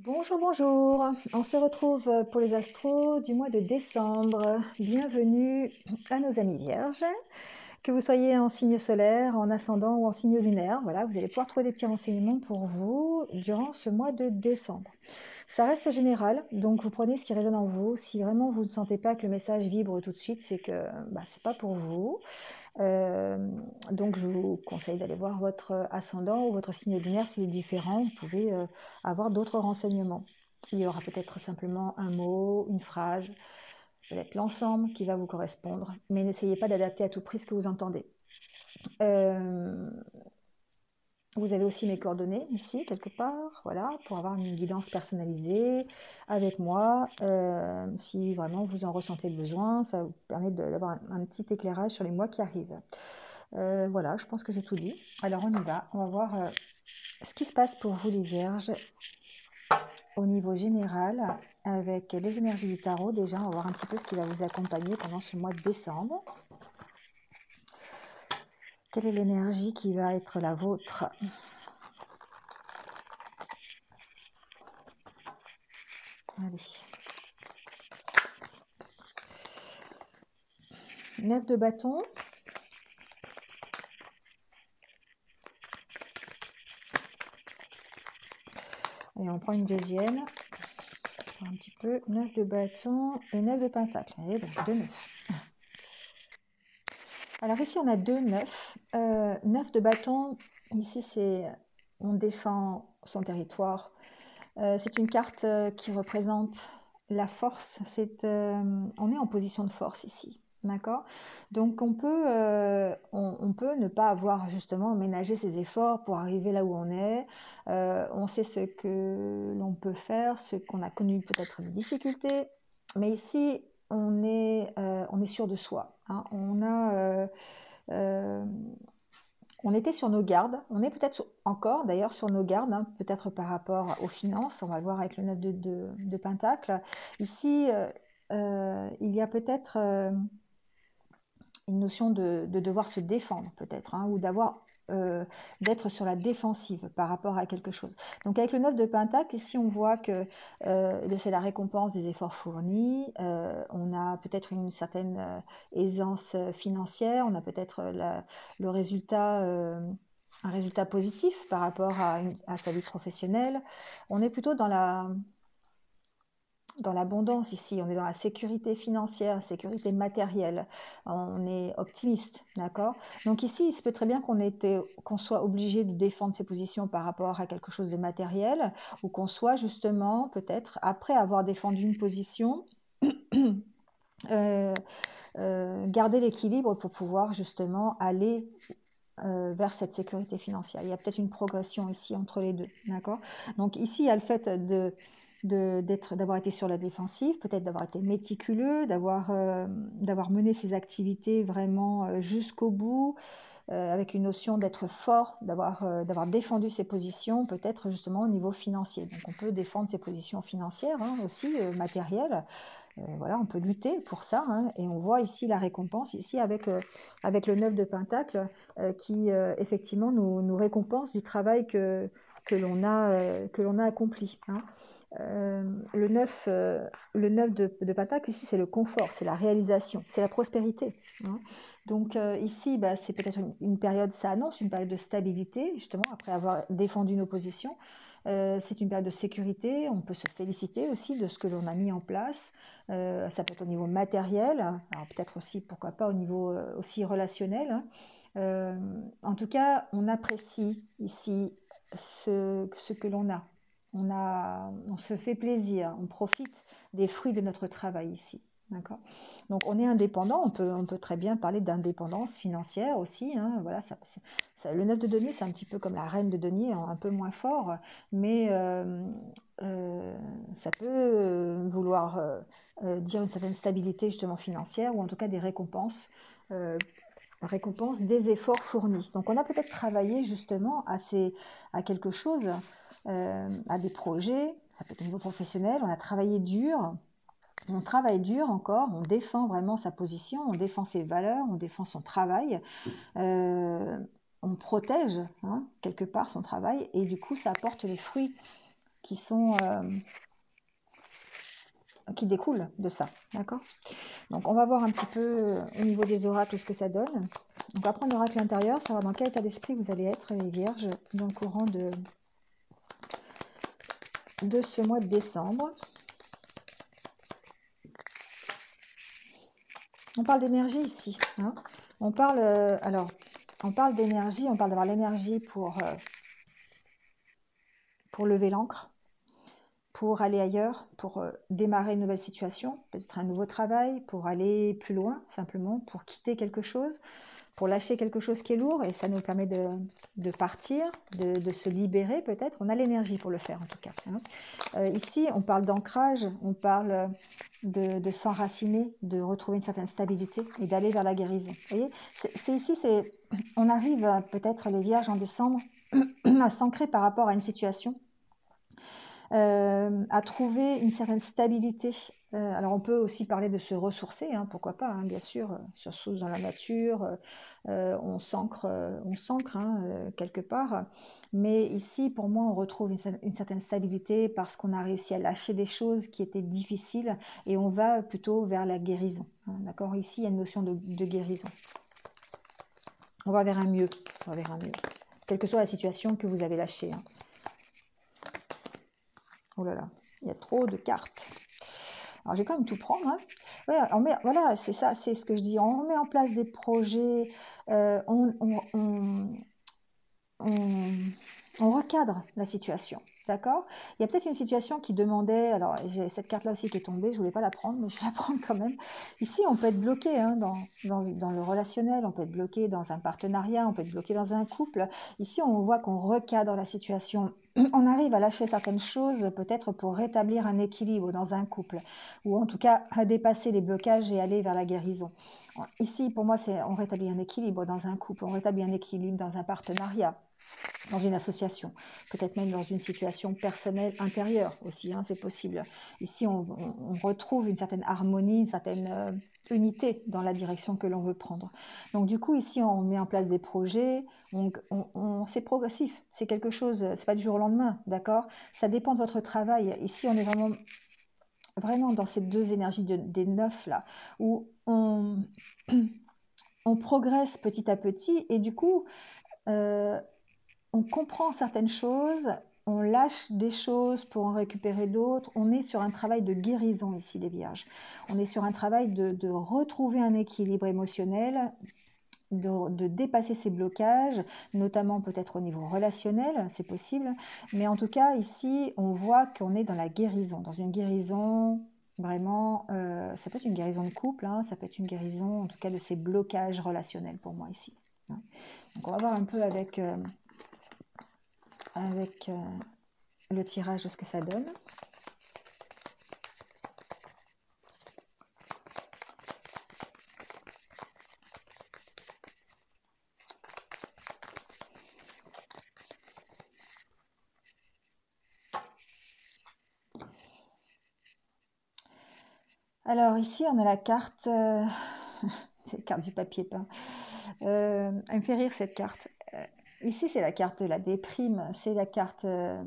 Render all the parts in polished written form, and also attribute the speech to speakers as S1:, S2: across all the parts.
S1: Bonjour, bonjour. On se retrouve pour les astros du mois de décembre. Bienvenue à nos amis vierges. Que vous soyez en signe solaire, en ascendant ou en signe lunaire, voilà, vous allez pouvoir trouver des petits renseignements pour vous durant ce mois de décembre. Ça reste général, donc vous prenez ce qui résonne en vous. Si vraiment vous ne sentez pas que le message vibre tout de suite, c'est que c'est pas pour vous. Donc je vous conseille d'aller voir votre ascendant ou votre signe lunaire s'il est différent. Vous pouvez avoir d'autres renseignements. Il y aura peut-être simplement un mot, une phrase, peut-être l'ensemble qui va vous correspondre, mais n'essayez pas d'adapter à tout prix ce que vous entendez. Vous avez aussi mes coordonnées ici, quelque part, voilà, pour avoir une guidance personnalisée avec moi. Si vraiment vous en ressentez le besoin, ça vous permet d'avoir un petit éclairage sur les mois qui arrivent. Voilà, je pense que j'ai tout dit. Alors on y va, on va voir ce qui se passe pour vous les vierges au niveau général avec les énergies du tarot. Déjà, on va voir un petit peu ce qui va vous accompagner pendant ce mois de décembre. Quelle est l'énergie qui va être la vôtre? Allez. 9 de bâton. Et on prend une deuxième. Un petit peu. 9 de bâton et 9 de pentacle. Et donc 2 9. Alors ici on a 2 9. 9 de bâton. Ici c'est on défend son territoire. C'est une carte qui représente la force. On est en position de force ici. D'accord. Donc on peut ne pas avoir justement ménagé ses efforts pour arriver là où on est. On sait ce que l'on peut faire, ce qu'on a connu peut-être des difficultés. Mais ici, on est sûr de soi. Hein. On était sur nos gardes, on est peut-être encore d'ailleurs sur nos gardes, hein, peut-être par rapport aux finances, on va le voir avec le 9 de Pentacle. Ici, il y a peut-être une notion de devoir se défendre peut-être, hein, ou d'être sur la défensive par rapport à quelque chose. Donc avec le 9 de Pentacle, ici on voit que c'est la récompense des efforts fournis, on a peut-être une certaine aisance financière, on a peut-être le résultat, un résultat positif par rapport à sa vie professionnelle. On est plutôt dans l'abondance ici, on est dans la sécurité financière, sécurité matérielle, on est optimiste, d'accord? Donc ici, il se peut très bien qu'on soit obligé de défendre ses positions par rapport à quelque chose de matériel, ou qu'on soit justement, peut-être, après avoir défendu une position, garder l'équilibre pour pouvoir justement aller vers cette sécurité financière. Il y a peut-être une progression ici entre les deux, d'accord? Donc ici, il y a le fait d'avoir été sur la défensive, peut-être d'avoir été méticuleux, d'avoir mené ses activités vraiment jusqu'au bout, avec une notion d'être fort, d'avoir défendu ses positions, peut-être justement au niveau financier. Donc on peut défendre ses positions financières, hein, aussi matérielles. Voilà, on peut lutter pour ça, hein, et on voit ici la récompense, ici avec le 9 de Pentacle, qui effectivement nous récompense du travail que l'on a accompli. Hein. Le 9 de Pentacle, ici, c'est le confort, c'est la réalisation, c'est la prospérité. Hein. Donc ici, c'est peut-être une période, ça annonce une période de stabilité, justement, après avoir défendu nos positions. C'est une période de sécurité, on peut se féliciter aussi de ce que l'on a mis en place. Ça peut être au niveau matériel, alors peut-être aussi, pourquoi pas, au niveau aussi relationnel. Hein. En tout cas, on apprécie ici ce que l'on a. On se fait plaisir, on profite des fruits de notre travail ici. D'accord. Donc on est indépendant, on peut très bien parler d'indépendance financière aussi. Hein, voilà, le 9 de denier, c'est un petit peu comme la reine de denier, un peu moins fort, mais ça peut vouloir dire une certaine stabilité justement financière, ou en tout cas des récompenses des efforts fournis. Donc on a peut-être travaillé justement à quelque chose, à des projets, ça peut être au niveau professionnel, on a travaillé dur, on travaille dur encore, on défend vraiment sa position, on défend ses valeurs, on défend son travail, on protège, hein, quelque part son travail, et du coup ça apporte les fruits qui découlent de ça, d'accord? Donc, on va voir un petit peu au niveau des oracles ce que ça donne. Donc, on va prendre l'oracle intérieur, savoir dans quel état d'esprit vous allez être, les vierges, dans le courant de ce mois de décembre. On parle d'énergie ici, hein. On parle, on parle d'énergie, on parle d'avoir l'énergie pour lever l'ancre, pour aller ailleurs, pour démarrer une nouvelle situation, peut-être un nouveau travail, pour aller plus loin, simplement, pour quitter quelque chose, pour lâcher quelque chose qui est lourd, et ça nous permet de partir, de se libérer peut-être. On a l'énergie pour le faire en tout cas, hein. Ici, on parle d'ancrage, on parle de s'enraciner, de retrouver une certaine stabilité et d'aller vers la guérison. Vous voyez, on arrive peut-être les vierges en décembre à s'ancrer par rapport à une situation, à trouver une certaine stabilité. Alors on peut aussi parler de se ressourcer, hein, pourquoi pas, hein, bien sûr, se ressourcer dans la nature, on s'ancre hein, quelque part. Mais ici, pour moi, on retrouve une certaine stabilité parce qu'on a réussi à lâcher des choses qui étaient difficiles et on va plutôt vers la guérison, hein, d'accord? Ici, il y a une notion de guérison. On va vers un mieux, on va vers un mieux, quelle que soit la situation que vous avez lâchée, hein. Oh là là, il y a trop de cartes. Alors, j'ai quand même tout prendre, hein. Ouais, voilà, c'est ça, c'est ce que je dis. On met en place des projets, on recadre la situation, d'accord? Il y a peut-être une situation qui demandait, alors j'ai cette carte-là aussi qui est tombée, je voulais pas la prendre, mais je vais la prendre quand même. Ici, on peut être bloqué hein, dans le relationnel, on peut être bloqué dans un partenariat, on peut être bloqué dans un couple. Ici, on voit qu'on recadre la situation. On arrive à lâcher certaines choses, peut-être pour rétablir un équilibre dans un couple, ou en tout cas à dépasser les blocages et aller vers la guérison. Ici, pour moi, on rétablit un équilibre dans un couple, on rétablit un équilibre dans un partenariat, dans une association, peut-être même dans une situation personnelle intérieure aussi, hein, c'est possible. Ici, on retrouve une certaine harmonie, une certaine unité dans la direction que l'on veut prendre. Donc du coup, ici, on met en place des projets, c'est progressif, c'est quelque chose, c'est pas du jour au lendemain, d'accord? Ça dépend de votre travail. Ici, on est vraiment dans ces deux énergies des 9 là, où on progresse petit à petit et du coup, on comprend certaines choses, on lâche des choses pour en récupérer d'autres. On est sur un travail de guérison ici, les vierges. On est sur un travail de retrouver un équilibre émotionnel, de dépasser ces blocages, notamment peut-être au niveau relationnel, c'est possible. Mais en tout cas, ici, on voit qu'on est dans la guérison, dans une guérison vraiment, ça peut être une guérison de couple, hein, ça peut être une guérison en tout cas de ces blocages relationnels pour moi ici, hein. Donc on va voir un peu avec le tirage ce que ça donne. Alors ici on a la carte, c'est la carte du papier peint. Elle me fait rire cette carte. Ici c'est la carte de la déprime, c'est la carte, on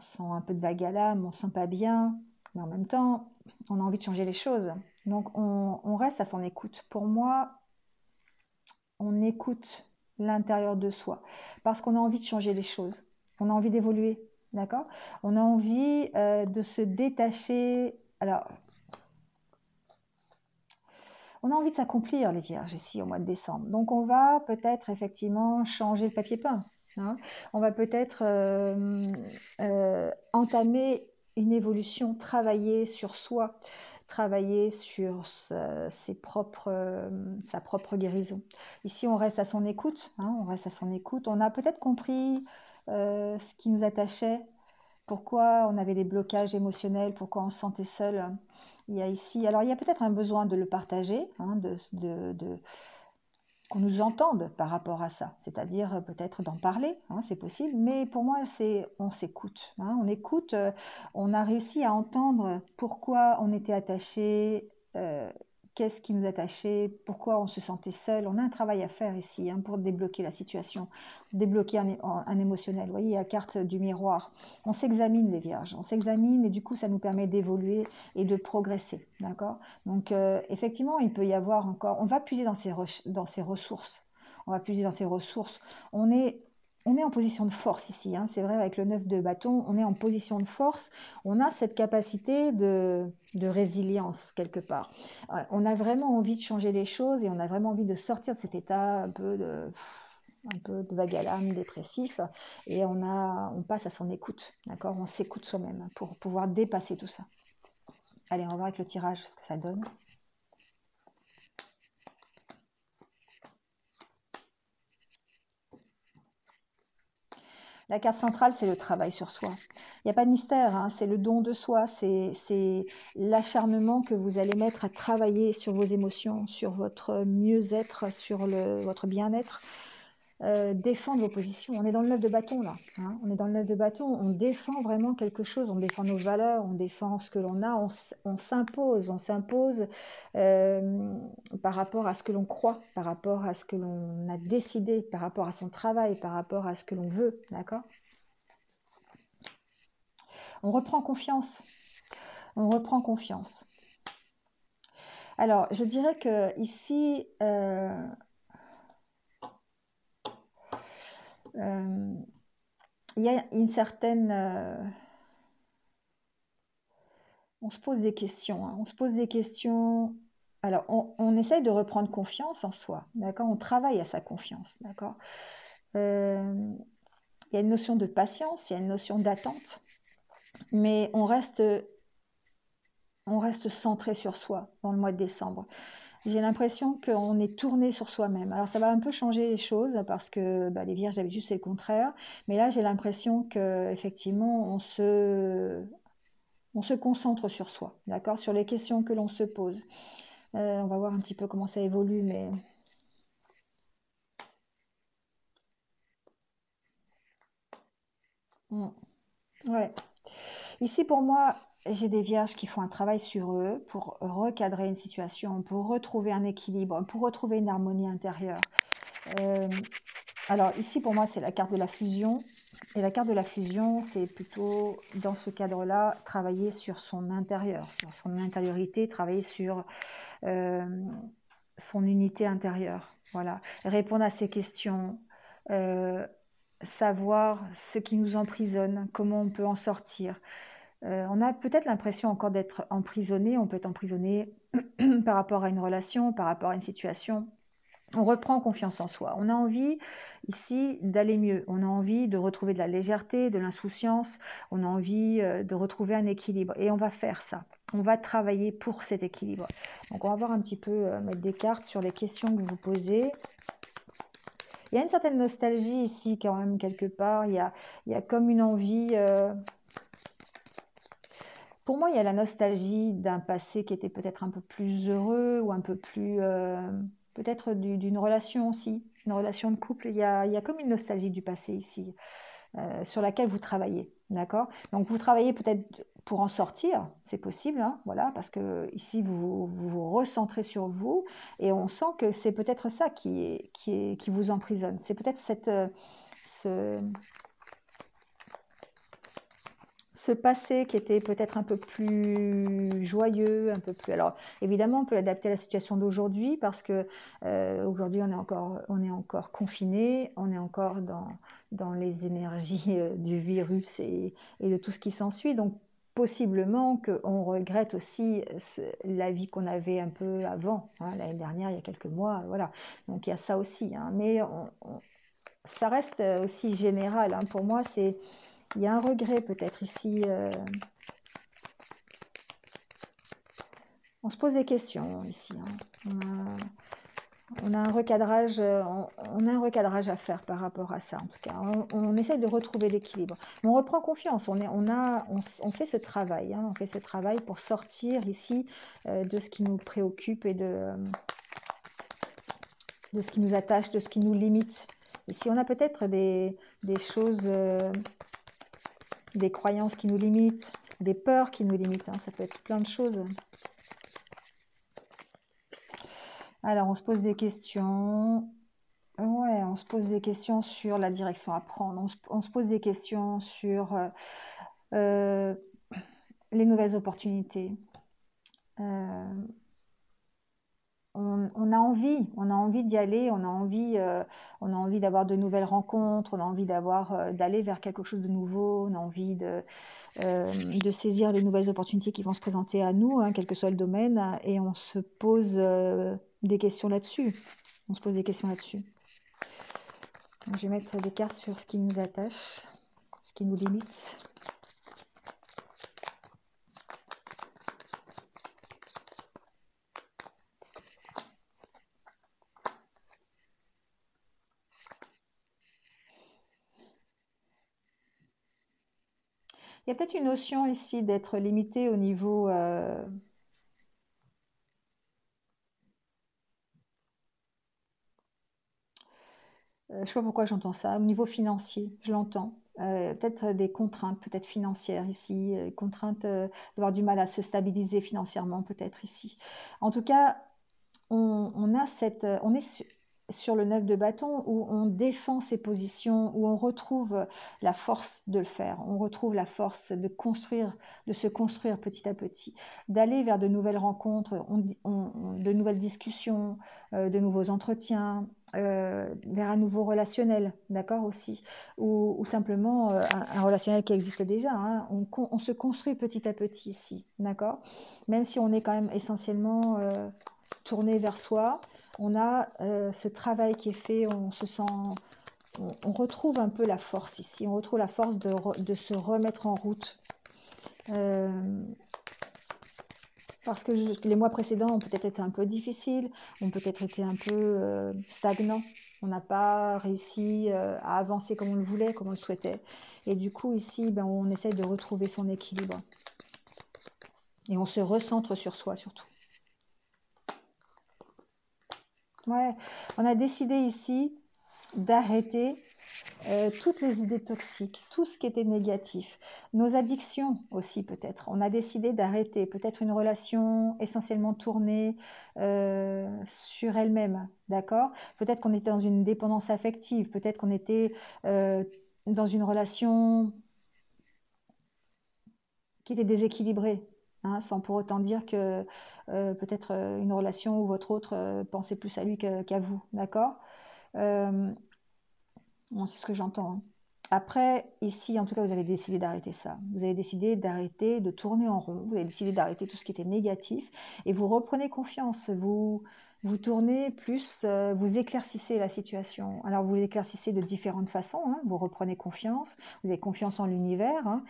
S1: sent un peu de vague à l'âme, on sent pas bien, mais en même temps on a envie de changer les choses. Donc on reste à son écoute. Pour moi, on écoute l'intérieur de soi parce qu'on a envie de changer les choses, on a envie d'évoluer, d'accord? On a envie de se détacher. Alors, on a envie de s'accomplir, les vierges, ici, au mois de décembre. Donc, on va peut-être effectivement changer le papier peint, hein. On va peut-être entamer une évolution, travailler sur soi, travailler sur sa propre guérison. Ici, on reste à son écoute, hein, on reste à son écoute. On a peut-être compris ce qui nous attachait, pourquoi on avait des blocages émotionnels, pourquoi on se sentait seul. Il y a ici, alors il y a peut-être un besoin de le partager, hein, qu'on nous entende par rapport à ça, c'est-à-dire peut-être d'en parler, hein, c'est possible, mais pour moi, on s'écoute, hein, on écoute, on a réussi à entendre pourquoi on était attaché, qu'est-ce qui nous attachait, pourquoi on se sentait seul. On a un travail à faire ici pour débloquer la situation, débloquer un émotionnel. Vous voyez, la carte du miroir. On s'examine les vierges, on s'examine et du coup ça nous permet d'évoluer et de progresser. D'accord? Donc effectivement, il peut y avoir encore, on va puiser dans ces ressources. On va puiser dans ces ressources. On est en position de force ici, c'est vrai, avec le 9 de bâton, on est en position de force, on a cette capacité de résilience quelque part. On a vraiment envie de changer les choses et on a vraiment envie de sortir de cet état un peu de vague à l'âme, dépressif, et on passe à son écoute, d'accord? On s'écoute soi-même pour pouvoir dépasser tout ça. Allez, on va voir avec le tirage ce que ça donne. La carte centrale, c'est le travail sur soi. Il n'y a pas de mystère, c'est le don de soi, c'est l'acharnement que vous allez mettre à travailler sur vos émotions, sur votre mieux-être, sur votre bien-être. Défendre vos positions. On est dans le 9 de bâton là. On est dans le 9 de bâton. On défend vraiment quelque chose. On défend nos valeurs. On défend ce que l'on a. On s'impose. On s'impose par rapport à ce que l'on croit, par rapport à ce que l'on a décidé, par rapport à son travail, par rapport à ce que l'on veut. D'accord? On reprend confiance. On reprend confiance. Alors, je dirais que ici, il y a une certaine... on se pose des questions. On se pose des questions. Alors, on essaye de reprendre confiance en soi, d'accord? On travaille à sa confiance, d'accord? Il y a une notion de patience, il y a une notion d'attente, mais on reste centré sur soi dans le mois de décembre. J'ai l'impression qu'on est tourné sur soi-même. Alors ça va un peu changer les choses parce que les vierges d'habitude c'est le contraire, mais là j'ai l'impression qu'effectivement on se concentre sur soi, d'accord, sur les questions que l'on se pose. On va voir un petit peu comment ça évolue, mais ouais. Ici pour moi, j'ai des vierges qui font un travail sur eux pour recadrer une situation, pour retrouver un équilibre, pour retrouver une harmonie intérieure. Alors ici pour moi c'est la carte de la fusion. Et la carte de la fusion, c'est plutôt dans ce cadre-là, travailler sur son intérieur, sur son intériorité, travailler sur son unité intérieure. Voilà, répondre à ces questions, savoir ce qui nous emprisonne, comment on peut en sortir. On a peut-être l'impression encore d'être emprisonné, on peut être emprisonné par rapport à une relation, par rapport à une situation. On reprend confiance en soi. On a envie ici d'aller mieux. On a envie de retrouver de la légèreté, de l'insouciance. On a envie de retrouver un équilibre. Et on va faire ça. On va travailler pour cet équilibre. Donc on va voir un petit peu, mettre des cartes sur les questions que vous posez. Il y a une certaine nostalgie ici quand même quelque part. Il y a comme une envie... Pour moi, il y a la nostalgie d'un passé qui était peut-être un peu plus heureux ou un peu plus... peut-être d'une relation aussi, une relation de couple. Il y a comme une nostalgie du passé ici, sur laquelle vous travaillez, d'accord? Donc vous travaillez peut-être pour en sortir, c'est possible, voilà, parce que ici vous recentrez sur vous et on sent que c'est peut-être ça qui vous emprisonne. C'est peut-être ce passé qui était peut-être un peu plus joyeux, un peu plus... Alors évidemment, on peut l'adapter à la situation d'aujourd'hui parce que aujourd'hui on est encore confiné, on est encore dans les énergies du virus et de tout ce qui s'ensuit. Donc possiblement qu'on regrette aussi la vie qu'on avait un peu avant, l'année dernière, il y a quelques mois, voilà. Donc il y a ça aussi, mais ça reste aussi général. Pour moi, il y a un regret peut-être ici. On se pose des questions ici. On a un recadrage, on a un recadrage à faire par rapport à ça. En tout cas, on essaye de retrouver l'équilibre. Mais on reprend confiance. On fait ce travail. On fait ce travail pour sortir ici de ce qui nous préoccupe et de ce qui nous attache, de ce qui nous limite. Ici, on a peut-être des choses, des croyances qui nous limitent, des peurs qui nous limitent. Ça peut être plein de choses. Alors, on se pose des questions. Ouais, on se pose des questions sur la direction à prendre. On se pose des questions sur euh, les nouvelles opportunités. Euh, on a envie d'y aller, on a envie d'avoir de nouvelles rencontres, on a envie d'aller vers quelque chose de nouveau, on a envie de saisir les nouvelles opportunités qui vont se présenter à nous, hein, quel que soit le domaine, et on se pose des questions là-dessus. On se pose des questions là-dessus. Donc, je vais mettre des cartes sur ce qui nous attache, ce qui nous limite. Il y a peut-être une notion ici d'être limité au niveau je sais pas pourquoi j'entends ça. Au niveau financier, je l'entends. Peut-être des contraintes, peut-être financières ici, contraintes d'avoir du mal à se stabiliser financièrement, peut-être ici. En tout cas, on est sur le 9 de bâton où on défend ses positions, où on retrouve la force de le faire, on retrouve la force de construire, de se construire petit à petit, d'aller vers de nouvelles rencontres, de nouvelles discussions, de nouveaux entretiens, vers un nouveau relationnel, d'accord aussi, ou simplement un relationnel qui existe déjà, hein. On se construit petit à petit ici, d'accord, même si on est quand même essentiellement tourné vers soi, on a ce travail qui est fait, on se sent, on retrouve un peu la force ici, on retrouve la force de se remettre en route. Parce que les mois précédents ont peut-être été un peu difficiles, ont peut-être été un peu stagnants. On n'a pas réussi à avancer comme on le voulait, comme on le souhaitait. Et du coup, ici, ben, on essaye de retrouver son équilibre. Et on se recentre sur soi surtout. Ouais, on a décidé ici d'arrêter toutes les idées toxiques, tout ce qui était négatif, nos addictions aussi peut-être. On a décidé d'arrêter peut-être une relation essentiellement tournée sur elle-même, d'accord. Peut-être qu'on était dans une dépendance affective, peut-être qu'on était dans une relation qui était déséquilibrée. Hein, sans pour autant dire que peut-être une relation où votre autre pensait plus à lui qu'à vous, d'accord. euh, Bon, c'est ce que j'entends, hein. Après, ici, en tout cas, vous avez décidé d'arrêter ça. Vous avez décidé d'arrêter de tourner en rond. Vous avez décidé d'arrêter tout ce qui était négatif. Et vous reprenez confiance. Vous tournez plus, vous éclaircissez la situation. Alors, vous l'éclaircissez de différentes façons, hein. Vous reprenez confiance. Vous avez confiance en l'univers, hein.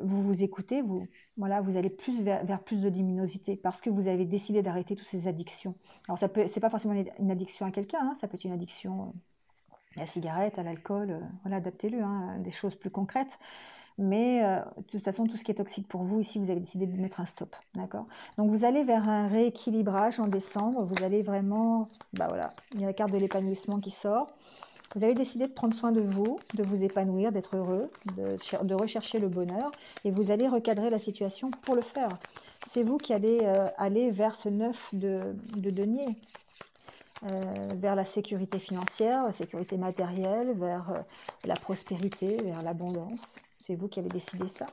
S1: Vous vous écoutez. Voilà, vous allez plus vers plus de luminosité parce que vous avez décidé d'arrêter toutes ces addictions. Alors, c'est pas forcément une addiction à quelqu'un, hein. Ça peut être une addiction à la cigarette, à l'alcool, voilà, adaptez-le, hein, des choses plus concrètes. Mais de toute façon, tout ce qui est toxique pour vous, ici, vous avez décidé de mettre un stop, d'accord. Donc vous allez vers un rééquilibrage en décembre, vous allez vraiment, bah voilà, il y a la carte de l'épanouissement qui sort. Vous avez décidé de prendre soin de vous épanouir, d'être heureux, de rechercher le bonheur, et vous allez recadrer la situation pour le faire. C'est vous qui allez aller vers ce 9 de denier, vers la sécurité financière, la sécurité matérielle, vers la prospérité, vers l'abondance. C'est vous qui avez décidé ça.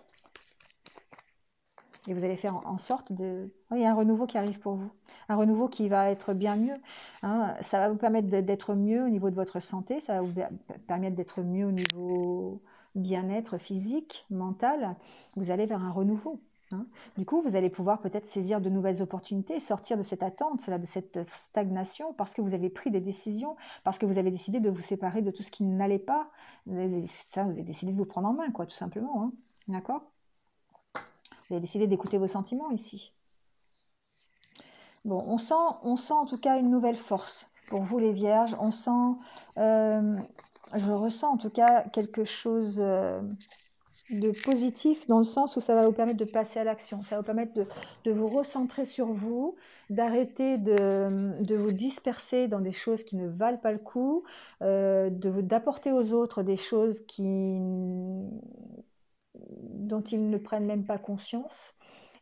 S1: Et vous allez faire en sorte de... Oui, il y a un renouveau qui arrive pour vous. Un renouveau qui va être bien mieux, hein. Ça va vous permettre d'être mieux au niveau de votre santé, ça va vous permettre d'être mieux au niveau bien-être physique, mental. Vous allez vers un renouveau, hein. Du coup, vous allez pouvoir peut-être saisir de nouvelles opportunités, sortir de cette attente, de cette stagnation, parce que vous avez pris des décisions, parce que vous avez décidé de vous séparer de tout ce qui n'allait pas. Ça, vous avez décidé de vous prendre en main, quoi, tout simplement, hein. D'accord? Vous avez décidé d'écouter vos sentiments ici. Bon, on sent en tout cas une nouvelle force pour vous les vierges. On sent, je ressens en tout cas quelque chose de positif dans le sens où ça va vous permettre de passer à l'action. Ça va vous permettre de vous recentrer sur vous, d'arrêter de vous disperser dans des choses qui ne valent pas le coup, d'apporter aux autres des choses dont ils ne prennent même pas conscience.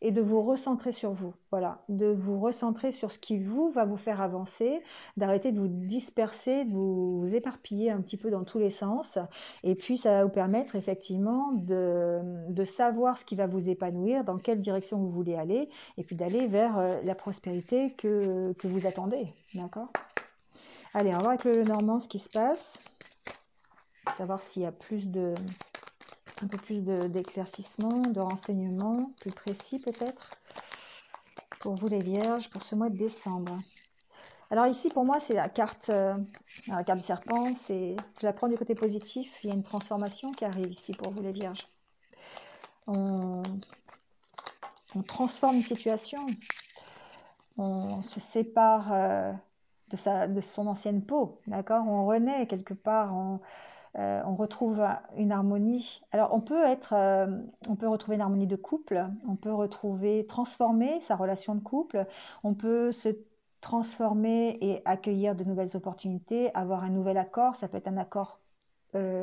S1: et de vous recentrer sur vous. Voilà, de vous recentrer sur ce qui vous va vous faire avancer, d'arrêter de vous disperser, de vous éparpiller un petit peu dans tous les sens. Et puis, ça va vous permettre effectivement de savoir ce qui va vous épanouir, dans quelle direction vous voulez aller, et puis d'aller vers la prospérité que vous attendez. D'accord? Allez, on va voir avec le Normand ce qui se passe. Savoir s'il y a un peu plus d'éclaircissement, de renseignements, plus précis peut-être, pour vous les Vierges, pour ce mois de décembre. Alors ici, pour moi, c'est la carte du serpent. Je la prends du côté positif. Il y a une transformation qui arrive ici pour vous les Vierges. On transforme une situation. On se sépare de son ancienne peau, d'accord? On renaît quelque part. On retrouve une harmonie. Alors, on peut retrouver une harmonie de couple, on peut transformer sa relation de couple, on peut se transformer et accueillir de nouvelles opportunités, avoir un nouvel accord, ça peut être un accord euh,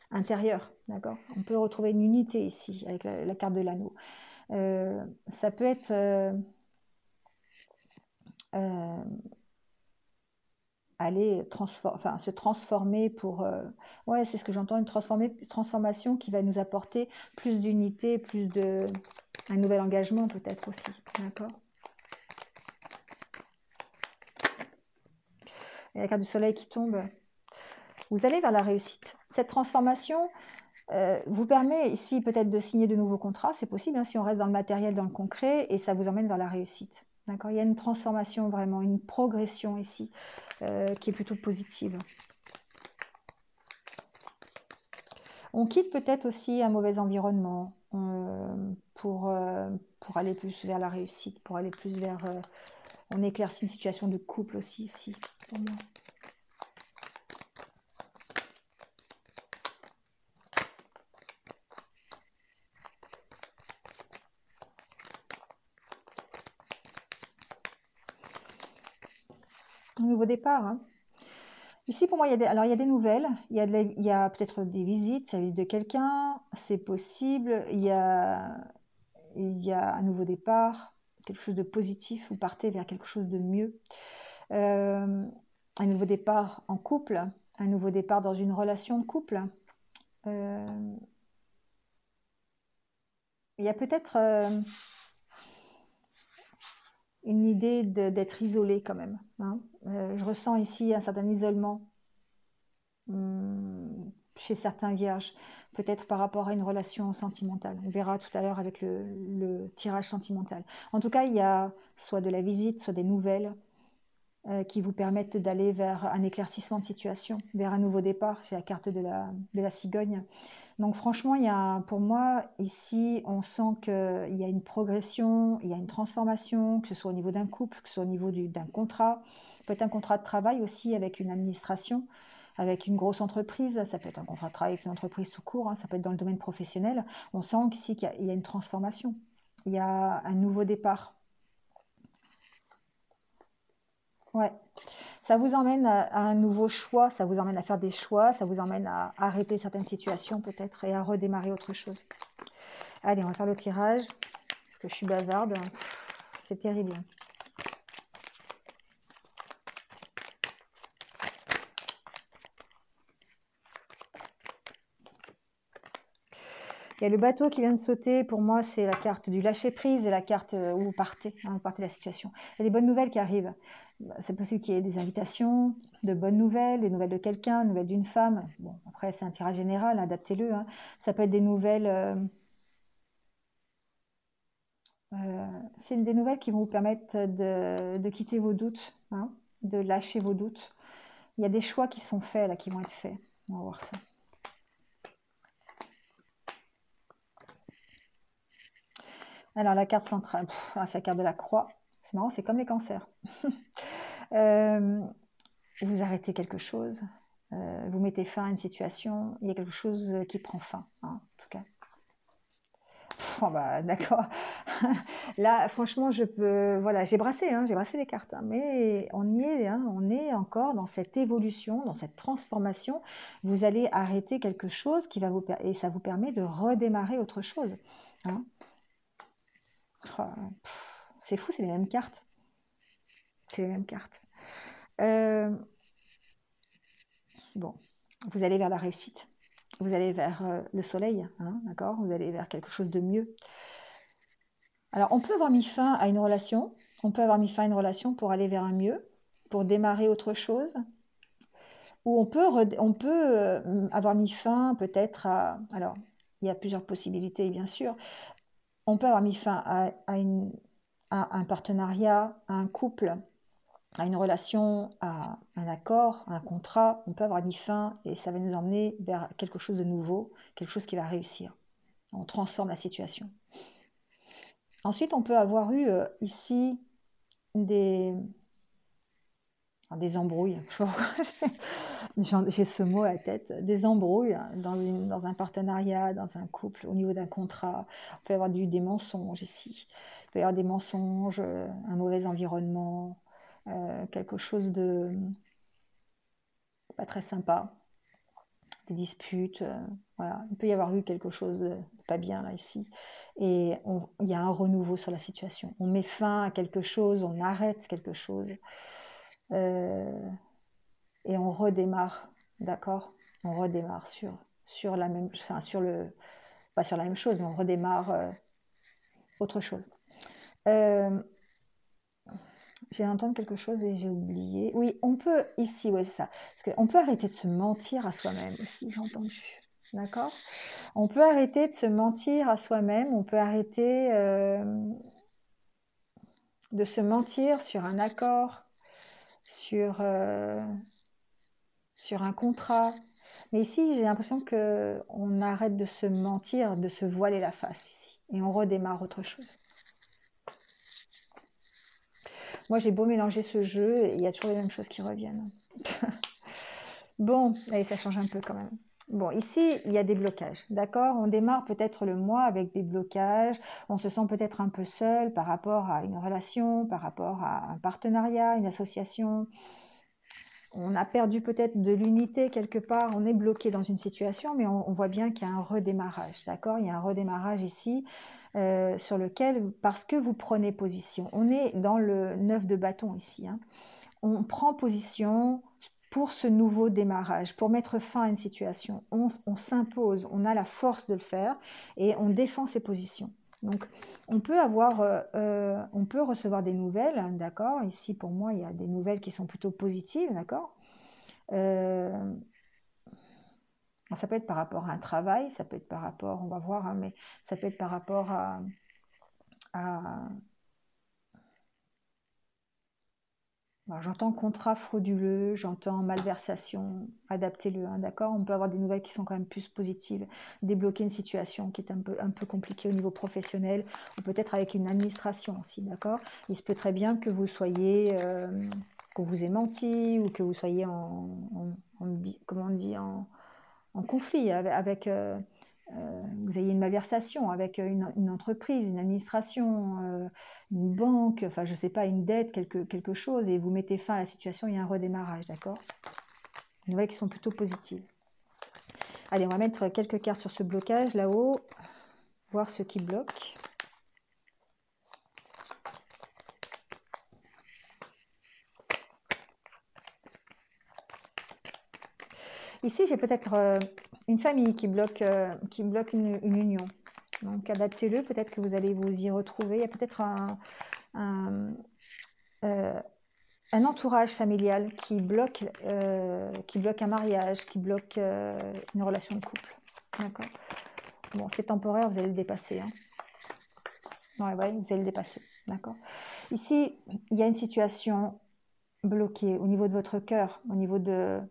S1: intérieur, d'accord? On peut retrouver une unité ici avec la carte de l'anneau. Ça peut être se transformer pour... ouais, c'est ce que j'entends, une transformation qui va nous apporter plus d'unité, un nouvel engagement peut-être aussi, d'accord? Et la carte du soleil qui tombe, vous allez vers la réussite. Cette transformation vous permet ici peut-être de signer de nouveaux contrats, c'est possible, hein, si on reste dans le matériel, dans le concret, et ça vous emmène vers la réussite. D'accord? Il y a une transformation vraiment, une progression ici qui est plutôt positive. On quitte peut-être aussi un mauvais environnement pour aller plus vers la réussite, pour aller plus vers... on éclaircit une situation de couple aussi ici, pour moi. Un nouveau départ, hein. Ici, pour moi, il y a des nouvelles, il y a peut-être des visites, la visite de quelqu'un, c'est possible, il y a un nouveau départ, quelque chose de positif, vous partez vers quelque chose de mieux. Un nouveau départ en couple, un nouveau départ dans une relation de couple. Il y a peut-être une idée d'être isolé quand même, hein. Je ressens ici un certain isolement chez certains vierges, peut-être par rapport à une relation sentimentale. On verra tout à l'heure avec le tirage sentimental. En tout cas, il y a soit de la visite, soit des nouvelles qui vous permettent d'aller vers un éclaircissement de situation, vers un nouveau départ. C'est la carte de la cigogne. Donc franchement, pour moi, ici, on sent qu'il y a une progression, il y a une transformation, que ce soit au niveau d'un couple, que ce soit au niveau d'un contrat, peut-être un contrat de travail aussi avec une administration, avec une grosse entreprise, ça peut être un contrat de travail avec une entreprise tout court, hein, ça peut être dans le domaine professionnel. On sent qu'ici, qu'il y a une transformation, il y a un nouveau départ. Ouais. Ça vous emmène à un nouveau choix, ça vous emmène à faire des choix, ça vous emmène à arrêter certaines situations peut-être et à redémarrer autre chose. Allez, on va faire le tirage, parce que je suis bavarde, c'est terrible. Il y a le bateau qui vient de sauter, pour moi c'est la carte du lâcher-prise et la carte où vous partez de la situation. Il y a des bonnes nouvelles qui arrivent. C'est possible qu'il y ait des invitations, de bonnes nouvelles, des nouvelles de quelqu'un, des nouvelles d'une femme. Bon, après c'est un tirage général, adaptez-le, hein. Ça peut être des nouvelles... c'est des nouvelles qui vont vous permettre de quitter vos doutes, hein, de lâcher vos doutes. Il y a des choix qui sont faits, là, qui vont être faits. On va voir ça. Alors, la carte centrale, c'est la carte de la croix. C'est marrant, c'est comme les cancers. Vous arrêtez quelque chose, vous mettez fin à une situation, il y a quelque chose qui prend fin, hein, en tout cas. Oh bah, d'accord. Là, franchement, voilà, j'ai brassé les cartes, hein, mais on y est, hein, on est encore dans cette évolution, dans cette transformation. Vous allez arrêter quelque chose et ça vous permet de redémarrer autre chose, hein. Oh, c'est fou, c'est les mêmes cartes. C'est les mêmes cartes. Bon, vous allez vers la réussite. Vous allez vers le soleil, hein, d'accord? Vous allez vers quelque chose de mieux. Alors, on peut avoir mis fin à une relation. On peut avoir mis fin à une relation pour aller vers un mieux, pour démarrer autre chose. Ou on peut avoir mis fin peut-être à... Alors, il y a plusieurs possibilités, bien sûr. On peut avoir mis fin à un partenariat, à un couple, à une relation, à un accord, à un contrat. On peut avoir mis fin et ça va nous emmener vers quelque chose de nouveau, quelque chose qui va réussir. On transforme la situation. Ensuite, on peut avoir eu ici des embrouilles. Je sais pas pourquoi j'ai ce mot à la tête. Des embrouilles dans un partenariat, dans un couple, au niveau d'un contrat. On peut avoir des mensonges ici. Il peut y avoir des mensonges, un mauvais environnement, quelque chose de pas très sympa, des disputes. Voilà. Il peut y avoir eu quelque chose de pas bien là, ici. Et il y a un renouveau sur la situation. On met fin à quelque chose, on arrête quelque chose. Et on redémarre, d'accord? On redémarre sur la même, enfin pas sur la même chose, mais on redémarre autre chose. J'ai entendu quelque chose et j'ai oublié. Oui, on peut ici, ouais, c'est ça. Parce qu'on peut arrêter de se mentir à soi-même aussi, j'ai entendu. D'accord? On peut arrêter de se mentir à soi-même, on peut arrêter de se mentir sur un accord, sur un contrat. Mais ici, j'ai l'impression qu'on arrête de se mentir, de se voiler la face ici. Et on redémarre autre chose. Moi, j'ai beau mélanger ce jeu, et il y a toujours les mêmes choses qui reviennent. Bon, allez, ça change un peu quand même. Bon, ici, il y a des blocages, d'accord? On démarre peut-être le mois avec des blocages, on se sent peut-être un peu seul par rapport à une relation, par rapport à un partenariat, une association. On a perdu peut-être de l'unité quelque part, on est bloqué dans une situation, mais on voit bien qu'il y a un redémarrage, d'accord? Il y a un redémarrage ici sur lequel, parce que vous prenez position, on est dans le 9 de bâton ici, hein. On prend position pour ce nouveau démarrage, pour mettre fin à une situation. On s'impose, on a la force de le faire et on défend ses positions. Donc, on peut recevoir des nouvelles, hein, d'accord? Ici, pour moi, il y a des nouvelles qui sont plutôt positives, d'accord? Ça peut être par rapport à un travail, ça peut être par rapport, on va voir, hein, mais ça peut être par rapport à j'entends contrat frauduleux, j'entends malversation, adaptez-le, hein, d'accord? On peut avoir des nouvelles qui sont quand même plus positives, débloquer une situation qui est un peu compliquée au niveau professionnel, ou peut-être avec une administration aussi, d'accord? Il se peut très bien que vous soyez, que vous ayez menti, ou que vous soyez comment on dit, en conflit avec vous ayez une malversation avec une entreprise, une administration, une banque, enfin je ne sais pas, une dette, quelque chose, et vous mettez fin à la situation, il y a un redémarrage, d'accord? Des nouvelles qui sont plutôt positives. Allez, on va mettre quelques cartes sur ce blocage là-haut, voir ce qui bloque. Ici, j'ai peut-être une famille qui bloque une union. Donc, adaptez-le, peut-être que vous allez vous y retrouver. Il y a peut-être un entourage familial qui bloque un mariage, qui bloque une relation de couple. D'accord? Bon, c'est temporaire, vous allez le dépasser. Hein. Ouais, vous allez le dépasser. D'accord? Ici, il y a une situation bloquée au niveau de votre cœur, au niveau de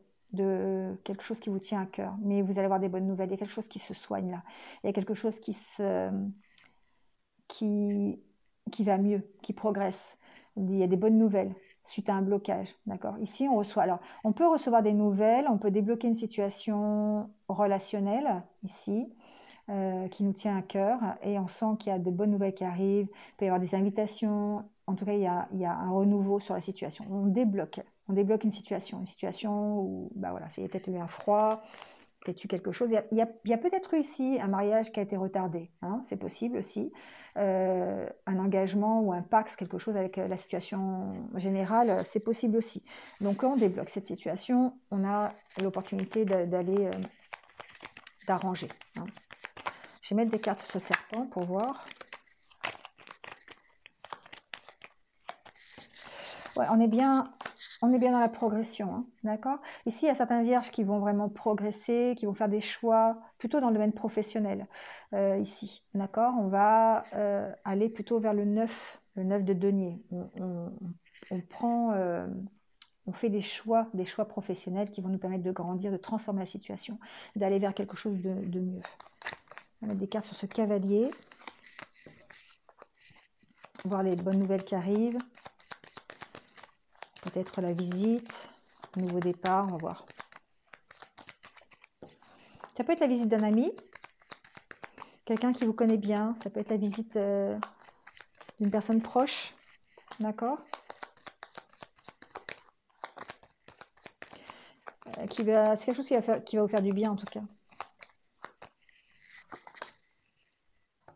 S1: quelque chose qui vous tient à cœur. Mais vous allez avoir des bonnes nouvelles. Il y a quelque chose qui se soigne là. Il y a quelque chose qui va mieux, qui progresse. Il y a des bonnes nouvelles suite à un blocage, d'accord? Ici, on reçoit. Alors, on peut recevoir des nouvelles, on peut débloquer une situation relationnelle ici qui nous tient à cœur et on sent qu'il y a de bonnes nouvelles qui arrivent. Il peut y avoir des invitations. En tout cas, il y a un renouveau sur la situation. On débloque une situation où, bah voilà, il y a peut-être eu un froid. peut-être eu quelque chose. Il y a peut-être eu ici un mariage qui a été retardé, hein, c'est possible aussi. Un engagement ou un pacte, quelque chose avec la situation générale, c'est possible aussi. Donc quand on débloque cette situation, on a l'opportunité d'aller d'arranger. Hein. Je vais mettre des cartes sur ce serpent pour voir. Ouais, on est bien dans la progression, hein, d'accord? Ici, il y a certains vierges qui vont vraiment progresser, qui vont faire des choix plutôt dans le domaine professionnel, ici, d'accord? On va aller plutôt vers le 9 de denier. On prend, on fait des choix professionnels qui vont nous permettre de grandir, de transformer la situation, d'aller vers quelque chose de mieux. On va mettre des cartes sur ce cavalier, voir les bonnes nouvelles qui arrivent. Peut-être la visite, nouveau départ, on va voir. Ça peut être la visite d'un ami, quelqu'un qui vous connaît bien, ça peut être la visite d'une personne proche, d'accord? C'est quelque chose qui va vous faire du bien en tout cas.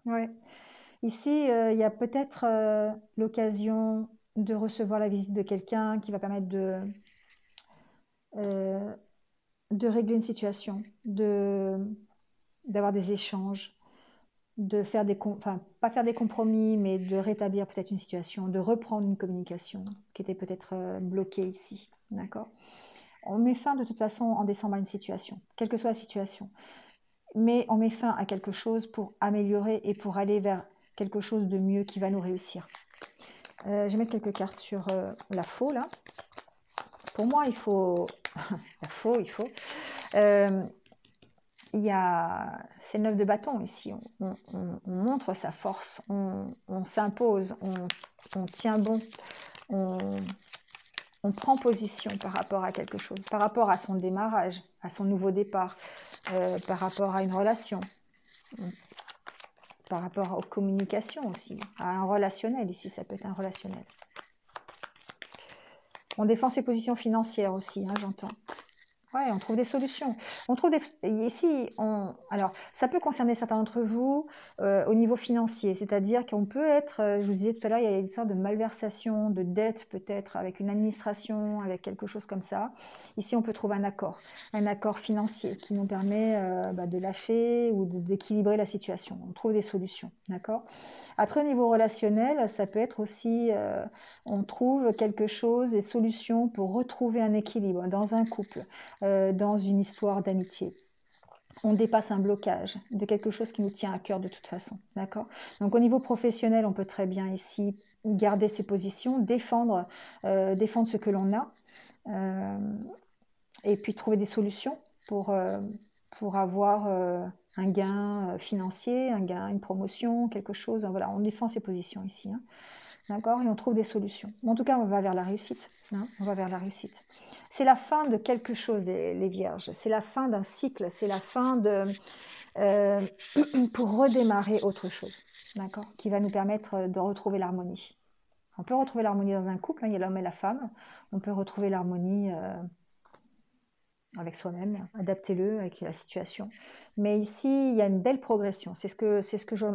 S1: Ouais. Ici, il y a peut-être l'occasion de recevoir la visite de quelqu'un qui va permettre de régler une situation, d'avoir des échanges, de faire enfin, pas faire des compromis, mais de rétablir peut-être une situation, de reprendre une communication qui était peut-être bloquée ici, d'accord? On met fin de toute façon en décembre à une situation, quelle que soit la situation, mais on met fin à quelque chose pour améliorer et pour aller vers quelque chose de mieux qui va nous réussir. Je vais mettre quelques cartes sur la faux, là. Pour moi, il faut... la faux, il faut... c'est le 9 de bâton ici, on montre sa force, on s'impose, on tient bon, on prend position par rapport à quelque chose, par rapport à son démarrage, à son nouveau départ, par rapport à une relation, par rapport aux communications aussi, à un relationnel ici, ça peut être un relationnel. On défend ses positions financières aussi, hein, j'entends. Ouais, on trouve des solutions. On trouve ici, alors, ça peut concerner certains d'entre vous au niveau financier, c'est-à-dire qu'on peut être, je vous disais tout à l'heure, il y a une sorte de malversation, de dette peut-être avec une administration, avec quelque chose comme ça. Ici, on peut trouver un accord financier qui nous permet de lâcher ou d'équilibrer la situation. On trouve des solutions, d'accord? Après, au niveau relationnel, ça peut être aussi, on trouve quelque chose, des solutions pour retrouver un équilibre dans un couple, dans une histoire d'amitié. On dépasse un blocage de quelque chose qui nous tient à cœur de toute façon, d'accord? Donc au niveau professionnel, on peut très bien ici garder ses positions, défendre ce que l'on a, et puis trouver des solutions pour avoir un gain financier, un gain, une promotion, quelque chose. Voilà, on défend ses positions ici, hein, d'accord? Et on trouve des solutions. En tout cas, on va vers la réussite. Hein, on va vers la réussite. C'est la fin de quelque chose, les vierges. C'est la fin d'un cycle. C'est la fin de pour redémarrer autre chose, d'accord? Qui va nous permettre de retrouver l'harmonie. On peut retrouver l'harmonie dans un couple. Hein, il y a l'homme et la femme. On peut retrouver l'harmonie avec soi-même, adaptez-le avec la situation. Mais ici, il y a une belle progression. C'est ce que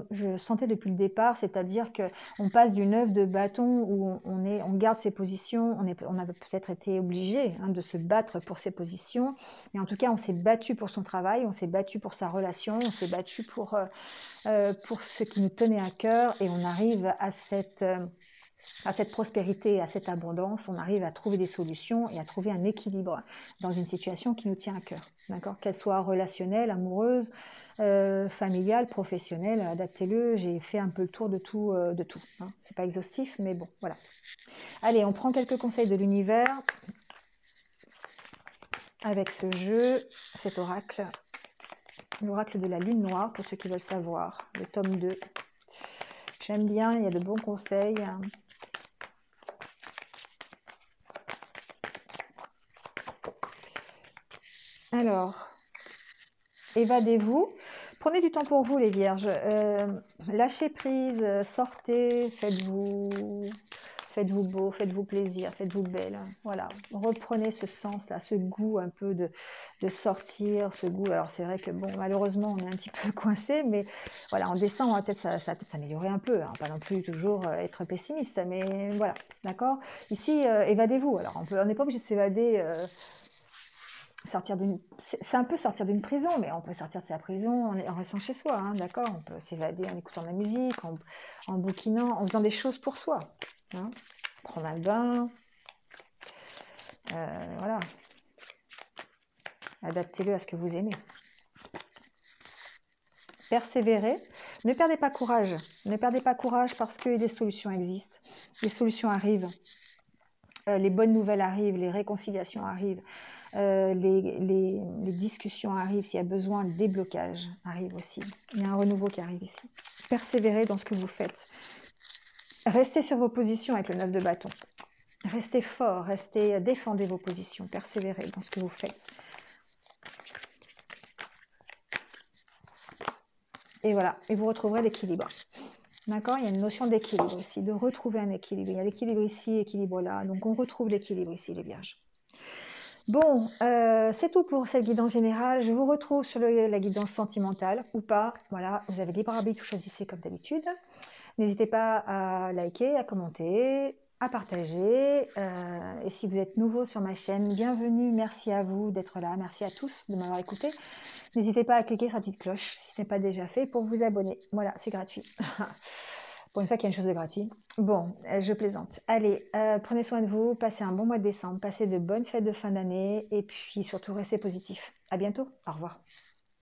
S1: je sentais depuis le départ, c'est-à-dire qu'on passe du 9 de bâton où on garde ses positions, on a peut-être été obligé de se battre pour ses positions, mais en tout cas, on s'est battu pour son travail, on s'est battu pour sa relation, on s'est battu pour ce qui nous tenait à cœur, et on arrive à cette prospérité, à cette abondance, on arrive à trouver des solutions et à trouver un équilibre dans une situation qui nous tient à cœur, d'accord? Qu'elle soit relationnelle, amoureuse, familiale, professionnelle, adaptez-le, j'ai fait un peu le tour de tout, hein. C'est pas exhaustif, mais bon, voilà. Allez, on prend quelques conseils de l'univers avec ce jeu, cet oracle, l'oracle de la lune noire, pour ceux qui veulent savoir, le tome 2. J'aime bien, il y a de bons conseils. Alors, évadez-vous. Prenez du temps pour vous, les vierges. Lâchez prise, sortez, faites-vous beau, faites-vous plaisir, faites-vous belle. Voilà, reprenez ce sens-là, ce goût un peu de sortir, ce goût. Alors c'est vrai que bon, malheureusement, on est un petit peu coincé, mais voilà, en décembre, ça va peut-être s'améliorer un peu, hein, pas non plus toujours être pessimiste, mais voilà, d'accord. Ici, évadez-vous. Alors on n'est pas obligé de s'évader. C'est un peu sortir d'une prison, mais on peut sortir de sa prison en restant chez soi, hein, d'accord. On peut s'évader en écoutant de la musique, en bouquinant, en faisant des choses pour soi, hein. Prendre un bain, voilà. Adaptez-le à ce que vous aimez. Persévérez. Ne perdez pas courage. Ne perdez pas courage parce que des solutions existent. Les solutions arrivent. Les bonnes nouvelles arrivent, les réconciliations arrivent, les discussions arrivent, s'il y a besoin, le déblocage arrive aussi. Il y a un renouveau qui arrive ici. Persévérez dans ce que vous faites. Restez sur vos positions avec le 9 de bâton. Restez fort, défendez vos positions, persévérez dans ce que vous faites. Et voilà, et vous retrouverez l'équilibre. D'accord? Il y a une notion d'équilibre aussi, de retrouver un équilibre. Il y a l'équilibre ici, équilibre là. Donc on retrouve l'équilibre ici, les vierges. Bon, c'est tout pour cette guidance générale. Je vous retrouve sur la guidance sentimentale ou pas. Voilà, vous avez libre arbitre, vous choisissez comme d'habitude. N'hésitez pas à liker, à commenter, à partager. Et si vous êtes nouveau sur ma chaîne, bienvenue. Merci à vous d'être là. Merci à tous de m'avoir écouté. N'hésitez pas à cliquer sur la petite cloche si ce n'est pas déjà fait pour vous abonner. Voilà, c'est gratuit. Pour une fois qu'il y a une chose de gratuit. Bon, je plaisante. Allez, prenez soin de vous, passez un bon mois de décembre, passez de bonnes fêtes de fin d'année et puis surtout restez positifs. À bientôt, au revoir.